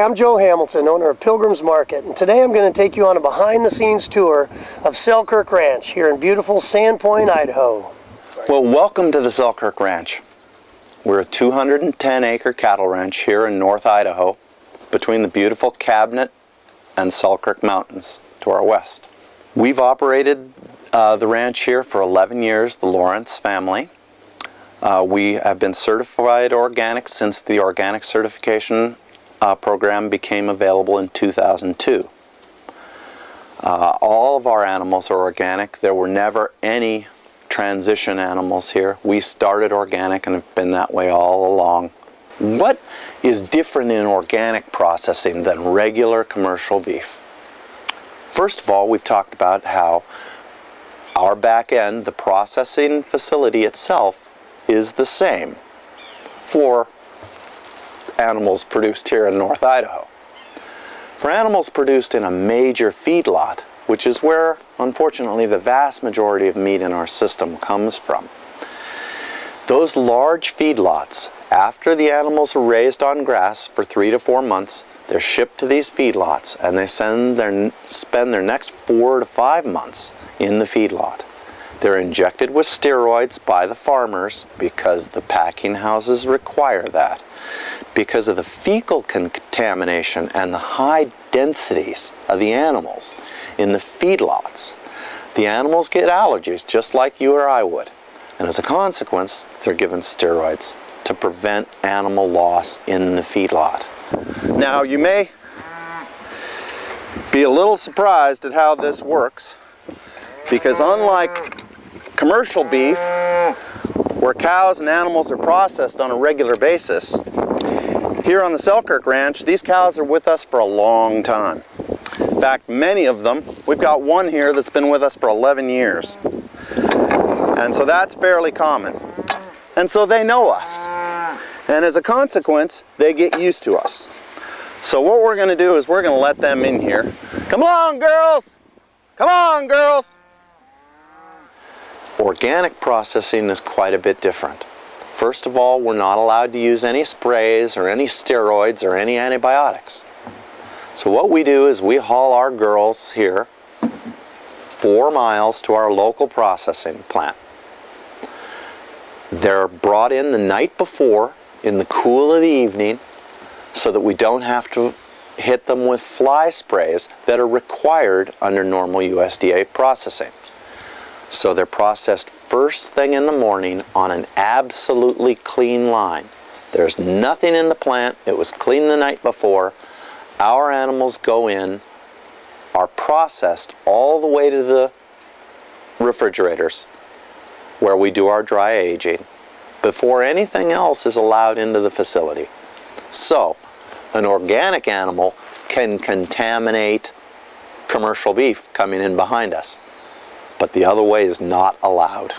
I'm Joe Hamilton, owner of Pilgrim's Market, and today I'm going to take you on a behind-the-scenes tour of Selkirk Ranch here in beautiful Sandpoint, Idaho. Well, welcome to the Selkirk Ranch. We're a 210-acre cattle ranch here in North Idaho, between the beautiful Cabinet and Selkirk Mountains to our west. We've operated the ranch here for 11 years, the Lawrence family. We have been certified organic since the organic certification program became available in 2002. All of our animals are organic. There were never any transition animals here. We started organic and have been that way all along. What is different in organic processing than regular commercial beef? First of all, we've talked about how our back end, the processing facility itself, is the same for animals produced here in North Idaho. For animals produced in a major feedlot, which is where, unfortunately, the vast majority of meat in our system comes from, those large feedlots, after the animals are raised on grass for 3 to 4 months, they're shipped to these feedlots, and they spend their next 4 to 5 months in the feedlot. They're injected with steroids by the farmers because the packing houses require that. Because of the fecal contamination and the high densities of the animals in the feedlots, the animals get allergies just like you or I would. And as a consequence, they're given steroids to prevent animal loss in the feedlot. Now, you may be a little surprised at how this works, because unlike commercial beef, where cows and animals are processed on a regular basis, here on the Selkirk Ranch, these cows are with us for a long time. In fact, many of them, we've got one here that's been with us for 11 years. And so that's fairly common. And so they know us. And as a consequence, they get used to us. So what we're going to do is we're going to let them in here. Come along, girls! Come on, girls! Organic processing is quite a bit different. First of all, we're not allowed to use any sprays or any steroids or any antibiotics. So what we do is we haul our girls here 4 miles to our local processing plant. They're brought in the night before in the cool of the evening so that we don't have to hit them with fly sprays that are required under normal USDA processing. So they're processed first thing in the morning on an absolutely clean line. There's nothing in the plant. It was clean the night before. Our animals go in, are processed all the way to the refrigerators where we do our dry aging before anything else is allowed into the facility. So an organic animal can contaminate commercial beef coming in behind us, but the other way is not allowed.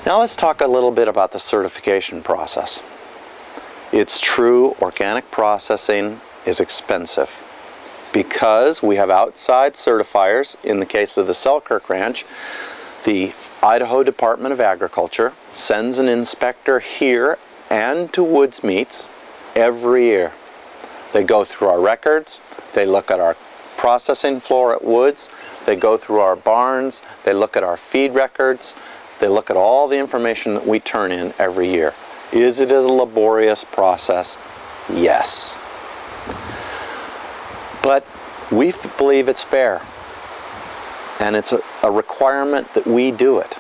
Now let's talk a little bit about the certification process. It's true, organic processing is expensive because we have outside certifiers. In the case of the Selkirk Ranch, the Idaho Department of Agriculture sends an inspector here and to Woods Meats every year. They go through our records, they look at our processing floor at Woods, they go through our barns, they look at our feed records, they look at all the information that we turn in every year. Is it a laborious process? Yes. But we believe it's fair, and it's a requirement that we do it.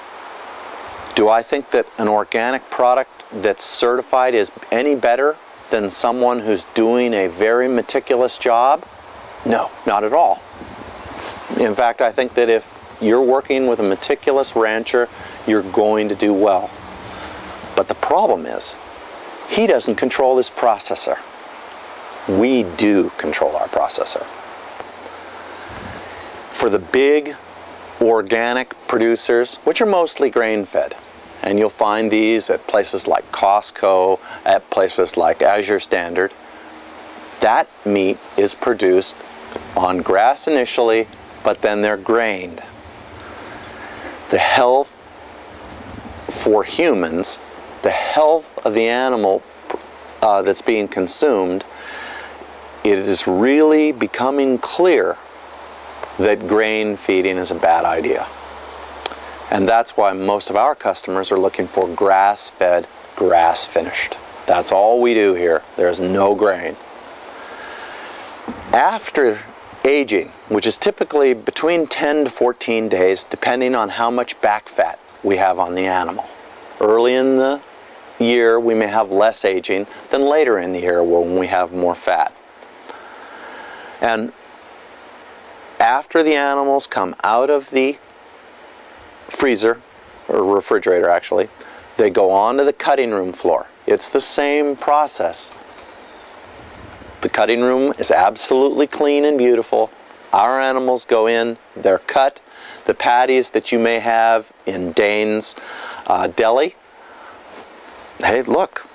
Do I think that an organic product that's certified is any better than someone who's doing a very meticulous job? No, not at all. In fact, I think that if you're working with a meticulous rancher, you're going to do well. But the problem is, he doesn't control his processor. We do control our processor. For the big organic producers, which are mostly grain-fed, and you'll find these at places like Costco, at places like Azure Standard, that meat is produced on grass initially, but then they're grained. The health for humans, the health of the animal that's being consumed it is really becoming clear that grain feeding is a bad idea. And that's why most of our customers are looking for grass-fed, grass-finished. That's all we do here. There's no grain. After aging, which is typically between 10 to 14 days, depending on how much back fat we have on the animal. Early in the year, we may have less aging than later in the year when we have more fat. And after the animals come out of the freezer, or refrigerator actually, they go onto the cutting room floor. It's the same process. The cutting room is absolutely clean and beautiful. Our animals go in, they're cut. The patties that you may have in Dane's deli, hey, look,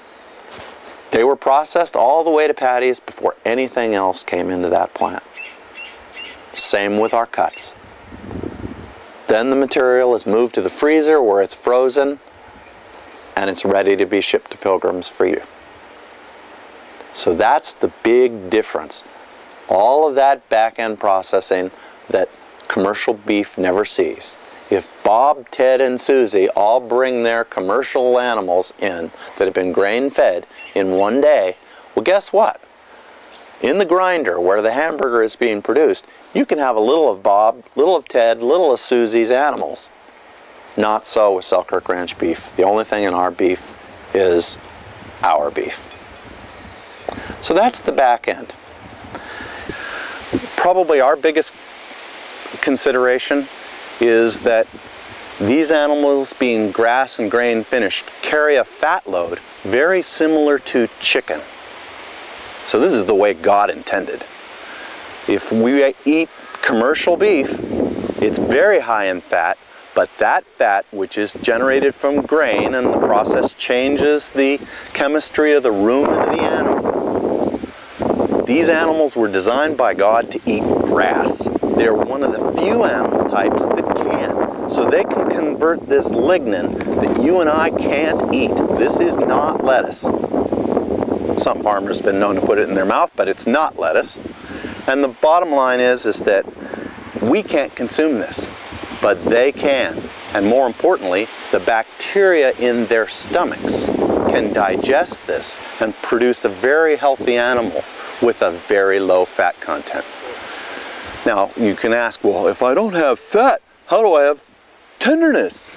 they were processed all the way to patties before anything else came into that plant. Same with our cuts. Then the material is moved to the freezer where it's frozen and it's ready to be shipped to Pilgrims for you. So that's the big difference. All of that back-end processing that commercial beef never sees. If Bob, Ted, and Susie all bring their commercial animals in that have been grain-fed in one day, well, guess what? In the grinder where the hamburger is being produced, you can have a little of Bob, little of Ted, little of Susie's animals. Not so with Selkirk Ranch beef. The only thing in our beef is our beef. So that's the back end. Probably our biggest consideration is that these animals, being grass and grain finished, carry a fat load very similar to chicken. So this is the way God intended. If we eat commercial beef, it's very high in fat, but that fat, which is generated from grain, and the process changes the chemistry of the rumen of the animal. These animals were designed by God to eat grass. They're one of the few animal types that can. So they can convert this lignin that you and I can't eat. This is not lettuce. Some farmers have been known to put it in their mouth, but it's not lettuce. And the bottom line is that we can't consume this, but they can. And more importantly, the bacteria in their stomachs can digest this and produce a very healthy animal with a very low fat content. Now, you can ask, well, if I don't have fat, how do I have tenderness?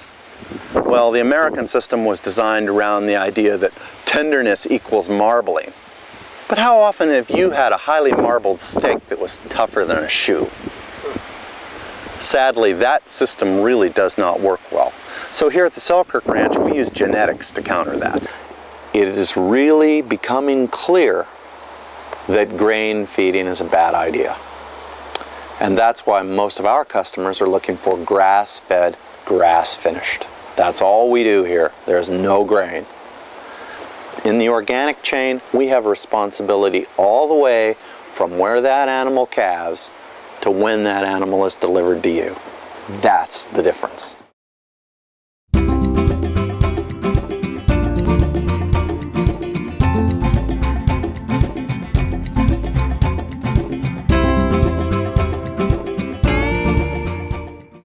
Well, the American system was designed around the idea that tenderness equals marbling. But how often have you had a highly marbled steak that was tougher than a shoe? Sadly, that system really does not work well. So here at the Selkirk Ranch, we use genetics to counter that. It is really becoming clear that grain feeding is a bad idea. And that's why most of our customers are looking for grass-fed, grass-finished. That's all we do here. There's no grain. In the organic chain, we have responsibility all the way from where that animal calves to when that animal is delivered to you. That's the difference.